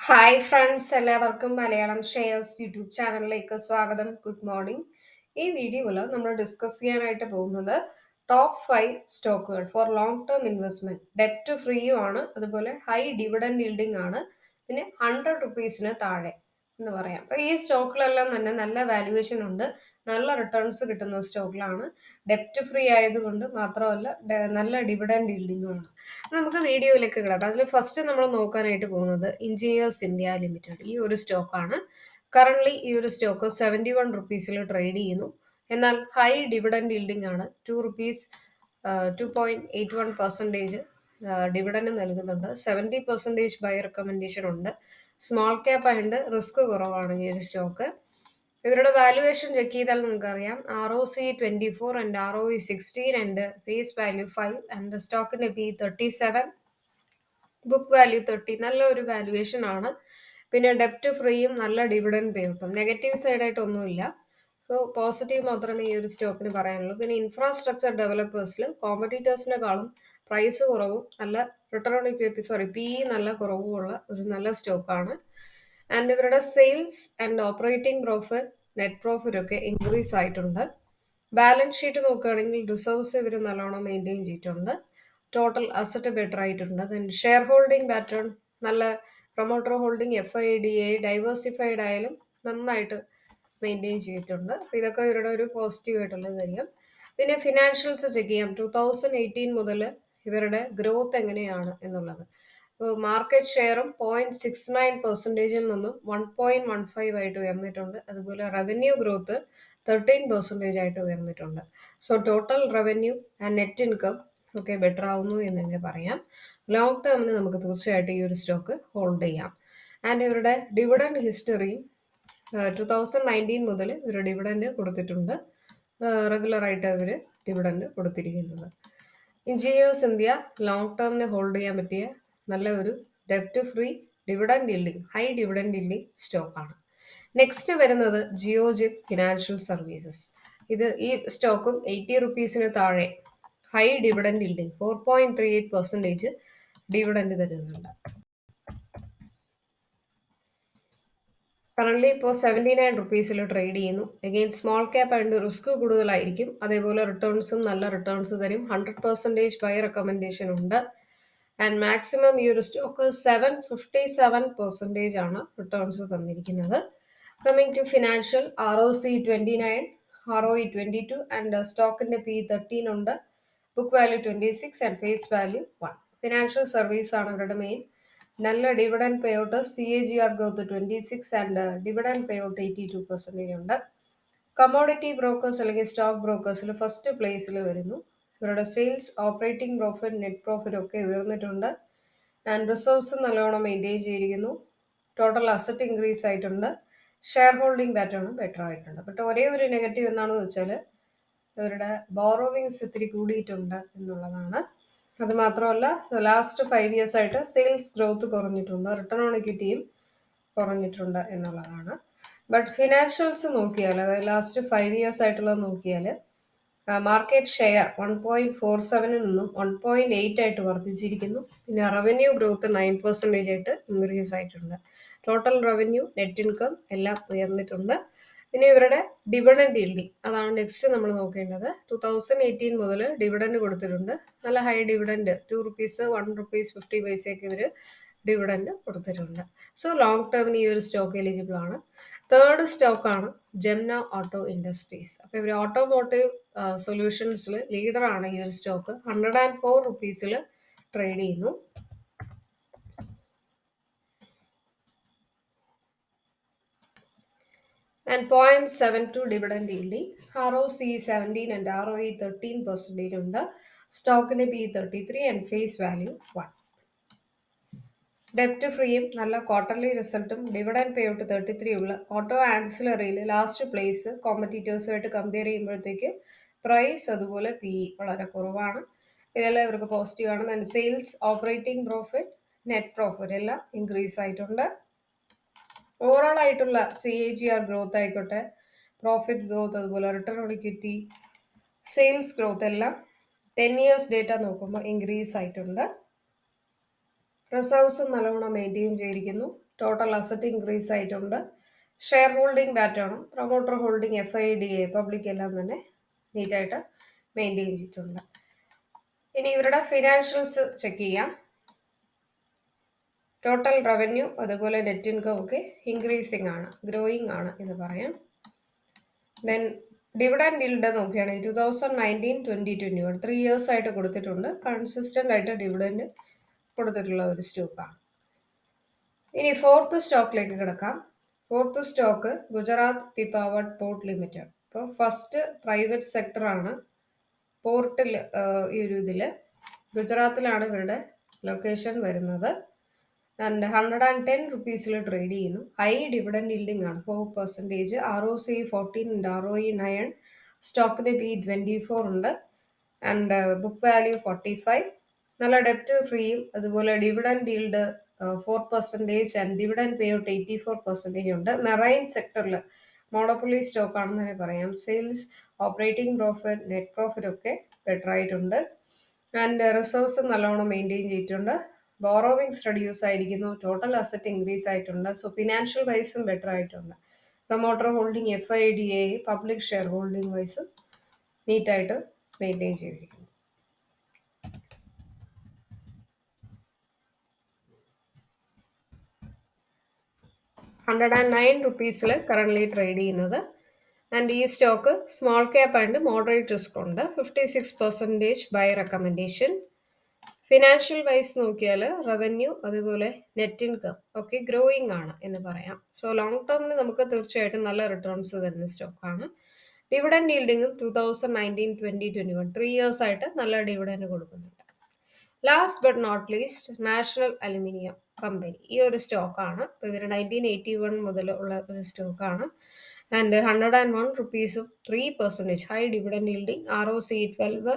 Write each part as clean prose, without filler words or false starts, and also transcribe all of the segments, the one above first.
Hi friends, എല്ലാവർക്കും Malayalam shares YouTube ചാനലിലേക്ക് സ്വാഗതം. Good morning. ഈ വീഡിയോയിൽ നമ്മൾ ഡിസ്കസ് ചെയ്യാനായിട്ട് പോകുന്നത് ടോപ്പ് 5 സ്റ്റോക്കുകൾ ഫോർ ലോങ് ടേം ഇൻവെസ്റ്റ്മെന്റ്. ഡെപ്റ്റ് ഫ്രീയും ആണ്, അതുപോലെ ഹൈ ഡിവിഡൻഡ് yielding ആണ്, പിന്നെ 100 റുപ്പീസിന് താഴെ എന്ന് പറയാം. അപ്പോൾ ഈ സ്റ്റോക്കിലെല്ലാം തന്നെ നല്ല വാല്യുവേഷൻ ഉണ്ട്, നല്ല റിട്ടേൺസ് കിട്ടുന്ന സ്റ്റോക്കിലാണ്. ഡെപ്റ്റ് ഫ്രീ ആയതുകൊണ്ട് മാത്രമല്ല, നല്ല ഡിവിഡൻഡ് yielding ആണ്. നമുക്ക് വീഡിയോയിലേക്ക് കിടക്കാം. അതിൽ ഫസ്റ്റ് നമ്മൾ നോക്കാനായിട്ട് പോകുന്നത് എഞ്ചിനീയേഴ്സ് ഇന്ത്യ ലിമിറ്റഡ്, ഈ ഒരു സ്റ്റോക്കാണ്. കറന്റ് ഈ ഒരു സ്റ്റോക്ക് 71 റുപ്പീസിൽ ട്രേഡ് ചെയ്യുന്നു. എന്നാൽ ഹൈ ഡിവിഡൻഡ് yielding ആണ്. 2 റുപ്പീസ് 2.81% ഡിവിഡൻഡ് നൽകുന്നുണ്ട്. 70% ബൈ റെക്കമെൻഡേഷൻ ഉണ്ട്. സ്മോൾ ക്യാപ്പ് ആയതുകൊണ്ട് റിസ്ക് കുറവാണ് ഈ ഒരു സ്റ്റോക്ക്. ഇവരുടെ വാല്യുവേഷൻ ചെക്ക് ചെയ്താൽ നിങ്ങൾക്ക് അറിയാം. ROC 24 and ROE 16 and face value 5 and സ്റ്റോക്കിന്റെ P 37, ബുക്ക് വാല്യൂ 30. നല്ല ഒരു വാല്യുവേഷൻ ആണ്. പിന്നെ ഡെപ്റ്റ് ഫ്രീയും നല്ല ഡിവിഡൻഡ് പേ ഔട്ടും. നെഗറ്റീവ് സൈഡായിട്ട് ഒന്നുമില്ല. സോ പോസിറ്റീവ് മാത്രമേ ഈ ഒരു സ്റ്റോക്കിന് പറയാനുള്ളൂ. പിന്നെ ഇൻഫ്രാസ്ട്രക്ചർ ഡെവലപ്പേഴ്സിൽ കോമ്പറ്റീറ്റേഴ്സിനെക്കാളും പ്രൈസ് കുറവും നല്ല റിട്ടേൺ ഓൺ ഇക്വിറ്റി PE നല്ല കുറവുമുള്ള ഒരു നല്ല സ്റ്റോക്കാണ്. ആൻഡ് ഇവരുടെ sales and operating profit, net profit ഒക്കെ ഇൻക്രീസ് ആയിട്ടുണ്ട്. ബാലൻസ് ഷീറ്റ് നോക്കുകയാണെങ്കിൽ റിസർവ്സ് ഇവർ നല്ലോണം മെയിൻറ്റെയിൻ ചെയ്തിട്ടുണ്ട്. ടോട്ടൽ അസറ്റ് ബെറ്റർ ആയിട്ടുണ്ട്. ദെൻ ഷെയർ ഹോൾഡിംഗ് പാറ്റേൺ നല്ല, പ്രൊമോട്ടർ ഹോൾഡിംഗ് FIDA ഡൈവേഴ്സിഫൈഡ് ആയാലും നന്നായിട്ട് മെയിൻറ്റെയിൻ ചെയ്തിട്ടുണ്ട്. അപ്പോൾ ഇതൊക്കെ ഇവരുടെ ഒരു പോസിറ്റീവ് ആയിട്ടുള്ള കാര്യം. പിന്നെ ഫിനാൻഷ്യൽസ് ചെക്ക് ചെയ്യാം. 2018 മുതൽ ഇവരുടെ ഗ്രോത്ത് എങ്ങനെയാണ് എന്നുള്ളത്. മാർക്കറ്റ് ഷെയറും 0.69%-ൽ നിന്നും 1.15 ആയിട്ട് ഉയർന്നിട്ടുണ്ട്. അതുപോലെ റവന്യൂ ഗ്രോത്ത് 13% ആയിട്ട് ഉയർന്നിട്ടുണ്ട്. So total revenue and net income ഒക്കെ ബെറ്റർ ആവുന്നു എന്ന് തന്നെ പറയാം. ലോങ് ടേമിന് നമുക്ക് തീർച്ചയായിട്ടും ഈ ഒരു സ്റ്റോക്ക് ഹോൾഡ് ചെയ്യാം. ആൻഡ് ഇവരുടെ ഡിവിഡൻഡ് ഹിസ്റ്ററിയും 2019 മുതൽ ഇവർ ഡിവിഡൻഡ് കൊടുത്തിട്ടുണ്ട്. റെഗുലറായിട്ട് ഇവർ ഡിവിഡൻഡ് കൊടുത്തിരിക്കുന്നത്. എഞ്ചിനീയേഴ്സ് ഇന്ത്യ ലോങ് ടേമിന് ഹോൾഡ് ചെയ്യാൻ പറ്റിയ നല്ല ഒരു ഡെപ്റ്റ് free dividend yielding, high dividend yielding സ്റ്റോക്കാണ്. നെക്സ്റ്റ് വരുന്നത് ജിയോജിത് ഫിനാൻഷ്യൽ സർവീസസ്. ഈ സ്റ്റോക്കും 80 റുപ്പീസിന് താഴെ ഹൈ ഡിവിഡൻഡ് yielding 4.38% ഡിവിഡൻഡ് തരുന്നുണ്ട്. കറന്റ് ഇപ്പോൾ 79 റുപ്പീസിൽ ട്രേഡ് ചെയ്യുന്നു. അഗെയിൻ സ്മോൾ ക്യാപ്പ് ആയതുകൊണ്ട് റിസ്ക് കൂടുതലായിരിക്കും. അതേപോലെ റിട്ടേൺസും നല്ല റിട്ടേൺസ് തരും. 100% ബൈ റെക്കമെൻഡേഷൻ ഉണ്ട്. ആൻഡ് മാക്സിമം ഈ ഒരു സ്റ്റോക്ക് 757% ആണ് റിട്ടേൺസ് തന്നിരിക്കുന്നത്. Coming to financial, ROC 29, ROE 22 and സ്റ്റോക്കിന്റെ P 13 ഉണ്ട്. Book value 26 and face value 1. Financial service ആണ് ഇവരുടെ മെയിൻ. നല്ല dividend pay out, CAGR growth 26 and dividend pay out 82% ഉണ്ട്. കമ്മോഡിറ്റി ബ്രോക്കേഴ്സ് അല്ലെങ്കിൽ സ്റ്റോക്ക് ബ്രോക്കേഴ്സിൽ ഫസ്റ്റ് പ്ലേസിൽ വരുന്നു. ഇവരുടെ sales, operating profit, net profit ഒക്കെ ഉയർന്നിട്ടുണ്ട്. ആൻഡ് റിസർവ്സ് നല്ലോണം മെയിൻറ്റെയിൻ ചെയ്തിരിക്കുന്നു. ടോട്ടൽ അസറ്റ് ഇൻക്രീസ് ആയിട്ടുണ്ട്. ഷെയർ ഹോൾഡിംഗ് പാറ്റേണും ബെറ്റർ ആയിട്ടുണ്ട്. ബട്ട് ഒരേ ഒരു നെഗറ്റീവ് എന്താണെന്ന് വെച്ചാൽ ഇവരുടെ ബോറോവിങ്സ് ഇത്തിരി കൂടിയിട്ടുണ്ട് എന്നുള്ളതാണ്. അത് മാത്രമല്ല, ലാസ്റ്റ് 5 ഇയേഴ്സ് ആയിട്ട് സെയിൽസ് ഗ്രോത്ത് കുറഞ്ഞിട്ടുണ്ട്, റിട്ടേൺ ഓൺ ഇക്വിറ്റിയും കുറഞ്ഞിട്ടുണ്ട് എന്നുള്ളതാണ്. ബട്ട് ഫിനാൻഷ്യൽസ് നോക്കിയാൽ, അതായത് ലാസ്റ്റ് 5 ഇയേഴ്സ് ആയിട്ടുള്ളത് നോക്കിയാൽ മാർക്കറ്റ് ഷെയർ 1.47 നിന്നും 1.8 ആയിട്ട് വർദ്ധിച്ചിരിക്കുന്നു. പിന്നെ റവന്യൂ ഗ്രോത്ത് 9% ആയിട്ട് ഇൻക്രീസ് ആയിട്ടുണ്ട്. ടോട്ടൽ റവന്യൂ, നെറ്റ് ഇൻകം എല്ലാം ഉയർന്നിട്ടുണ്ട്. പിന്നെ ഇവരുടെ ഡിവിഡൻഡ് yielding, അതാണ് നെക്സ്റ്റ് നമ്മൾ നോക്കേണ്ടത്. 2018 മുതൽ ഡിവിഡൻഡ് കൊടുത്തിട്ടുണ്ട്. നല്ല ഹൈ ഡിവിഡൻഡ്, 2 റുപ്പീസ് 1 റുപ്പീസ് 50 പൈസയൊക്കെ ഇവർ ഡിവിഡൻഡ് കൊടുത്തിട്ടുണ്ട്. സോ ലോങ് ടേമിന് ഈ ഒരു സ്റ്റോക്ക് എലിജിബിൾ ആണ്. തേർഡ് സ്റ്റോക്കാണ് ജംന ഓട്ടോ ഇൻഡസ്ട്രീസ്. അപ്പോൾ ഇവർ ഓട്ടോമോട്ടീവ് സൊല്യൂഷൻസിൽ ലീഡറാണ് ഈ ഒരു സ്റ്റോക്ക്. 104 റുപ്പീസിൽ ട്രേഡ് ചെയ്യുന്നു. And 0.72 dividend yielding, ROC 17 and ROE 13% ഉണ്ട്. സ്റ്റോക്കിന് P 33 ആൻഡ് ഫേസ് വാല്യൂ 1. ഡെപ്റ്റ് ഫ്രീയും നല്ല ക്വാർട്ടർലി റിസൾട്ടും ഡിവിഡൻഡ് പേ ഔട്ട് 33 ഉള്ള ഓട്ടോ ആൻസിലറിയിൽ ലാസ്റ്റ് പ്ലേസ്. കോമ്പറ്റീറ്റേഴ്സുമായിട്ട് കമ്പയർ ചെയ്യുമ്പോഴത്തേക്ക് പ്രൈസ് അതുപോലെ PE വളരെ കുറവാണ്. ഇതെല്ലാം ഇവർക്ക് പോസിറ്റീവ് ആണ്. And sales, operating profit, net profit എല്ലാം ഇൻക്രീസ് ആയിട്ടുണ്ട്. ഓവറോൾ ആയിട്ടുള്ള CAGR ഗ്രോത്ത് ആയിക്കോട്ടെ, പ്രോഫിറ്റ് ഗ്രോത്ത്, അതുപോലെ return on equity, sales growth എല്ലാം 10 ഇയേഴ്സ് ഡേറ്റ നോക്കുമ്പോൾ ഇൻക്രീസ് ആയിട്ടുണ്ട്. റിസർവ്സ് നല്ലോണം മെയിൻറ്റെയിൻ ചെയ്തിരിക്കുന്നു. ടോട്ടൽ അസറ്റ് ഇൻക്രീസ് ആയിട്ടുണ്ട്. ഷെയർ ഹോൾഡിംഗ് പാറ്റേണും പ്രൊമോട്ടർ ഹോൾഡിംഗ് FIDA പബ്ലിക് എല്ലാം തന്നെ നീറ്റായിട്ട് മെയിൻറ്റെയിൻ ചെയ്തിട്ടുണ്ട്. ഇനി ഇവരുടെ ഫിനാൻഷ്യൽസ് ചെക്ക് ചെയ്യാം. ടോട്ടൽ റവന്യൂ അതുപോലെ നെറ്റ് ഇൻകം ഒക്കെ ഇൻക്രീസിങ് ആണ്, ഗ്രോയിങ് ആണ് എന്ന് പറയാം. ദെൻ ഡിവിഡൻഡ് yield നോക്കുകയാണെങ്കിൽ 2019-2021 3 ഇയേഴ്സ് ആയിട്ട് കൊടുത്തിട്ടുണ്ട്. കൺസിസ്റ്റന്റ് ആയിട്ട് ഡിവിഡൻഡ് കൊടുത്തിട്ടുള്ള ഒരു സ്റ്റോക്കാണ്. ഇനി ഫോർത്ത് സ്റ്റോക്കിലേക്ക് കിടക്കാം. Fourth stock Gujarat Pipavav port limited. ഇപ്പോൾ ഫസ്റ്റ് പ്രൈവറ്റ് സെക്ടറാണ് പോർട്ടിൽ, ഈ ഒരു ഇതിൽ ഗുജറാത്തിലാണ് ഇവരുടെ ലൊക്കേഷൻ വരുന്നത്. ആൻഡ് 110 റുപ്പീസിൽ ട്രേഡ് ചെയ്യുന്നു. ഹൈ ഡിവിഡൻഡ് yielding ആണ്, 4%. ROCE 14 ഉണ്ട്, ROE 9, സ്റ്റോക്കിന് P24 ഉണ്ട്, ആൻഡ് ബുക്ക് വാല്യൂ 45. നല്ല ഡെപ്റ്റ് ഫ്രീയും അതുപോലെ dividend yield 4% and dividend pay out 84% ഉണ്ട്. മെറൈൻ സെക്ടറിൽ മോണോപ്പൊളി സ്റ്റോക്ക് ആണെന്ന് തന്നെ പറയാം. Sales, operating profit, net profit ഒക്കെ ബെറ്റർ ആയിട്ടുണ്ട്. ആൻഡ് റിസോഴ്സ് നല്ലോണം മെയിൻറ്റെയിൻ ചെയ്തിട്ടുണ്ട്. ബോറോവിങ്സ് റെഡ്യൂസ് ആയിരിക്കുന്നു. ടോട്ടൽ അസറ്റ് ഇൻക്രീസ് ആയിട്ടുണ്ട്. സോ ഫിനാൻഷ്യൽ വൈസും ബെറ്റർ ആയിട്ടുണ്ട്. Promoter holding FIDA public share holding വൈസും നീറ്റായിട്ട് മെയിൻറ്റെയിൻ ചെയ്തിരിക്കുന്നു. 109 റുപ്പീസിൽ കറൻ്റ്ലി ട്രേഡ് ചെയ്യുന്നത്. ആൻഡ് ഈ stock small cap and moderate risk ഉണ്ട്. 56% ബൈ റെക്കമെൻഡേഷൻ. ഫിനാൻഷ്യൽ വൈസ് നോക്കിയാൽ റവന്യൂ അതുപോലെ നെറ്റ് ഇൻകം ഒക്കെ ഗ്രോയിങ് ആണ് എന്ന് പറയാം. സോ ലോങ് ടേമിന് നമുക്ക് തീർച്ചയായിട്ടും നല്ല റിട്ടേൺസ് തരുന്ന സ്റ്റോക്കാണ്. ഡിവിഡൻഡ് yieldingഉം 2019-2021 3 ഇയേഴ്സ് ആയിട്ട് നല്ല ഡിവിഡൻഡ് കൊടുക്കുന്നുണ്ട്. Last but not least national aluminium company. ഈ ഒരു സ്റ്റോക്കാണ്. ഇപ്പോൾ ഇവർ 1981 മുതൽ ഉള്ള ഒരു സ്റ്റോക്കാണ്. ആൻഡ് 101 റുപ്പീസും 3% high dividend yielding, ROCE 12,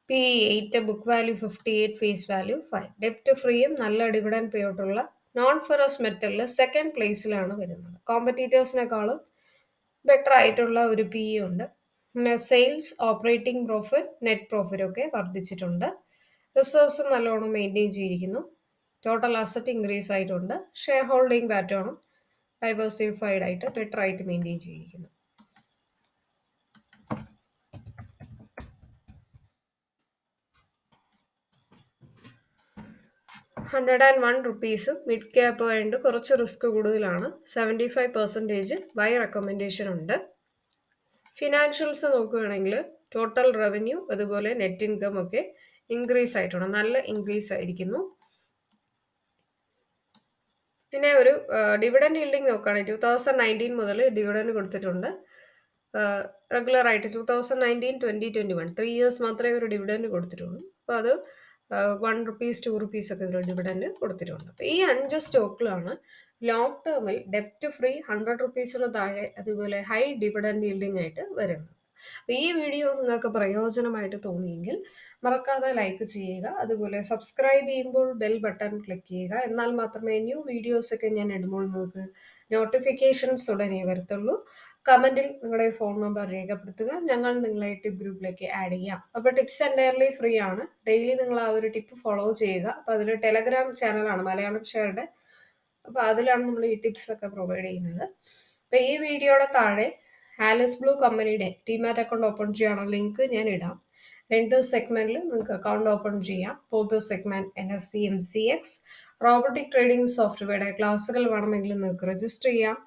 PE 8, book value 58, face value 5. ഡെപ്റ്റ് ഫ്രീയും നല്ല ഡിവിഡൻഡ് പേ ഔട്ടുള്ള നോൺ ഫെറസ് മെറ്റലിൽ സെക്കൻഡ് പ്ലേസിലാണ് വരുന്നത്. കോമ്പറ്റീറ്റേഴ്സിനെക്കാളും ബെറ്റർ ആയിട്ടുള്ള ഒരു PE ഉണ്ട്. പിന്നെ sales, operating profit, net profit ഒക്കെ വർദ്ധിച്ചിട്ടുണ്ട്. റിസർവ്സ് നല്ലോണം മെയിൻറ്റെയിൻ ചെയ്തിരിക്കുന്നു. ടോട്ടൽ അസറ്റ് ഇൻക്രീസ് ആയിട്ടുണ്ട്. ഷെയർ ഹോൾഡിംഗ് പാറ്റേണും ഡൈവേഴ്സിഫൈഡ് ആയിട്ട് ബെറ്റർ ആയിട്ട് മെയിൻറ്റെയിൻ ചെയ്തിരിക്കുന്നു. 101 റുപ്പീസും മിഡ് ക്യാപ്പ് ആയിട്ട് കുറച്ച് റിസ്ക് കൂടുതലാണ്. 75% ബൈ റെക്കമെൻഡേഷൻ ഉണ്ട്. ഫിനാൻഷ്യൽസ് നോക്കുകയാണെങ്കിൽ ടോട്ടൽ റവന്യൂ അതുപോലെ നെറ്റ് ഇൻകം ഒക്കെ ഇൻക്രീസ് ആയിട്ടുണ്ട്, നല്ല ഇൻക്രീസ് ആയിരിക്കുന്നു. പിന്നെ ഒരു ഡിവിഡൻഡ് yielding നോക്കുകയാണെങ്കിൽ 2019 മുതൽ ഡിവിഡൻഡ് കൊടുത്തിട്ടുണ്ട്. റെഗുലർ ആയിട്ട് 2019-2021 3 ഇയേഴ്സ് മാത്രമേ ഒരു ഡിവിഡൻഡ് കൊടുത്തിട്ടുള്ളൂ. അപ്പോൾ അത് 1 റുപ്പീസ് 2 റുപ്പീസ് ഒക്കെ ഒരു ഡിവിഡൻഡ് കൊടുത്തിട്ടുണ്ട്. അപ്പോൾ ഈ 5 സ്റ്റോക്കിലാണ് ലോങ് ടേമിൽ ഡെപ്റ്റ് ഫ്രീ 100 റുപ്പീസിന് താഴെ അതുപോലെ ഹൈ ഡിവിഡൻഡ് yielding ആയിട്ട് വരുന്നത്. അപ്പോൾ ഈ വീഡിയോ നിങ്ങൾക്ക് പ്രയോജനമായിട്ട് തോന്നിയെങ്കിൽ മറക്കാതെ ലൈക്ക് ചെയ്യുക. അതുപോലെ സബ്സ്ക്രൈബ് ചെയ്യുമ്പോൾ ബെൽ ബട്ടൺ ക്ലിക്ക് ചെയ്യുക. എന്നാൽ മാത്രമേ ന്യൂ വീഡിയോസൊക്കെ ഞാൻ ഇടുമ്പോൾ നിങ്ങൾക്ക് നോട്ടിഫിക്കേഷൻസ് ഉടനെ വരത്തുള്ളൂ. കമൻറ്റിൽ നിങ്ങളുടെ ഫോൺ നമ്പർ രേഖപ്പെടുത്തുക. ഞങ്ങൾ നിങ്ങളെ ടിപ്പ് ഗ്രൂപ്പിലേക്ക് ആഡ് ചെയ്യാം. അപ്പോൾ ടിപ്സ് എൻ്റയർലി ഫ്രീ ആണ്. ഡെയിലി നിങ്ങൾ ആ ഒരു ടിപ്പ് ഫോളോ ചെയ്യുക. അപ്പോൾ അതിൽ ടെലഗ്രാം ചാനലാണ് മലയാളം ഷെയറുടെ. അപ്പോൾ അതിലാണ് നമ്മൾ ഈ ടിപ്സ് ഒക്കെ പ്രൊവൈഡ് ചെയ്യുന്നത്. അപ്പോൾ ഈ വീഡിയോയുടെ താഴെ ആലിസ് ബ്ലൂ കമ്പനിയുടെ ഡിമാറ്റ് അക്കൗണ്ട് ഓപ്പൺ ചെയ്യാനുള്ള ലിങ്ക് ഞാൻ ഇടാം. 2 സെഗ്മെന്റിൽ നിങ്ങൾക്ക് അക്കൗണ്ട് ഓപ്പൺ ചെയ്യാം. Fourth segment NSE MCX robotic trading സോഫ്റ്റ്വെയറുടെ ക്ലാസ്സുകൾ വേണമെങ്കിൽ നിങ്ങൾക്ക് രജിസ്റ്റർ ചെയ്യാം.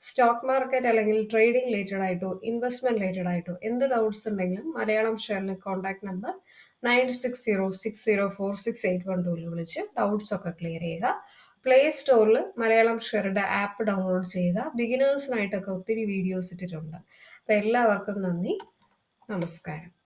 സ്റ്റോക്ക് മാർക്കറ്റ് അല്ലെങ്കിൽ ട്രേഡിംഗ് റിലേറ്റഡ് ആയിട്ടോ ഇൻവെസ്റ്റ്മെന്റ് റിലേറ്റഡ് ആയിട്ടോ എന്ത് ഡൗട്ട്സ് ഉണ്ടെങ്കിലും മലയാളം ഷെയറിലെ കോൺടാക്ട് നമ്പർ 9606046812 വിളിച്ച് ഡൗട്ട്സ് ഒക്കെ ക്ലിയർ ചെയ്യുക. പ്ലേ സ്റ്റോറിൽ മലയാളം ഷെയറുടെ ആപ്പ് ഡൗൺലോഡ് ചെയ്യുക. ബിഗിനേഴ്സിനായിട്ടൊക്കെ ഒത്തിരി വീഡിയോസ് ഇട്ടിട്ടുണ്ട്. അപ്പോൾ എല്ലാവർക്കും നന്ദി, നമസ്കാരം.